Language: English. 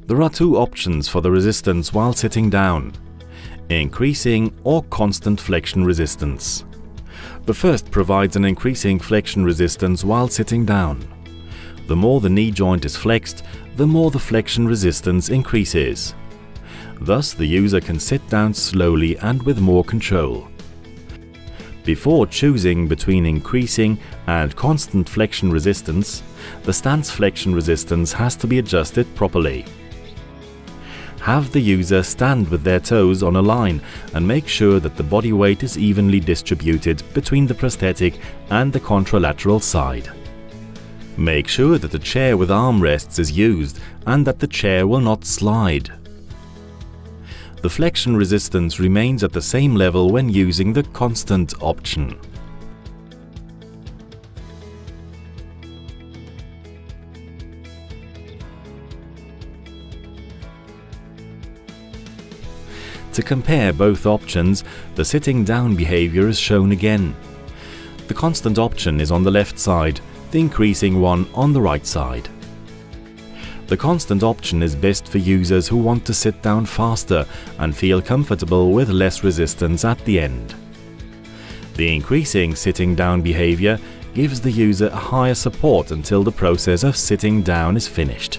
There are two options for the resistance while sitting down: increasing or constant flexion resistance. The first provides an increasing flexion resistance while sitting down. The more the knee joint is flexed, the more the flexion resistance increases. Thus, the user can sit down slowly and with more control. Before choosing between increasing and constant flexion resistance, the stance flexion resistance has to be adjusted properly. Have the user stand with their toes on a line and make sure that the body weight is evenly distributed between the prosthetic and the contralateral side. Make sure that the chair with armrests is used and that the chair will not slide. The flexion resistance remains at the same level when using the constant option. To compare both options, the sitting down behavior is shown again. The constant option is on the left side, the increasing one on the right side. The constant option is best for users who want to sit down faster and feel comfortable with less resistance at the end. The increasing sitting down behavior gives the user a higher support until the process of sitting down is finished.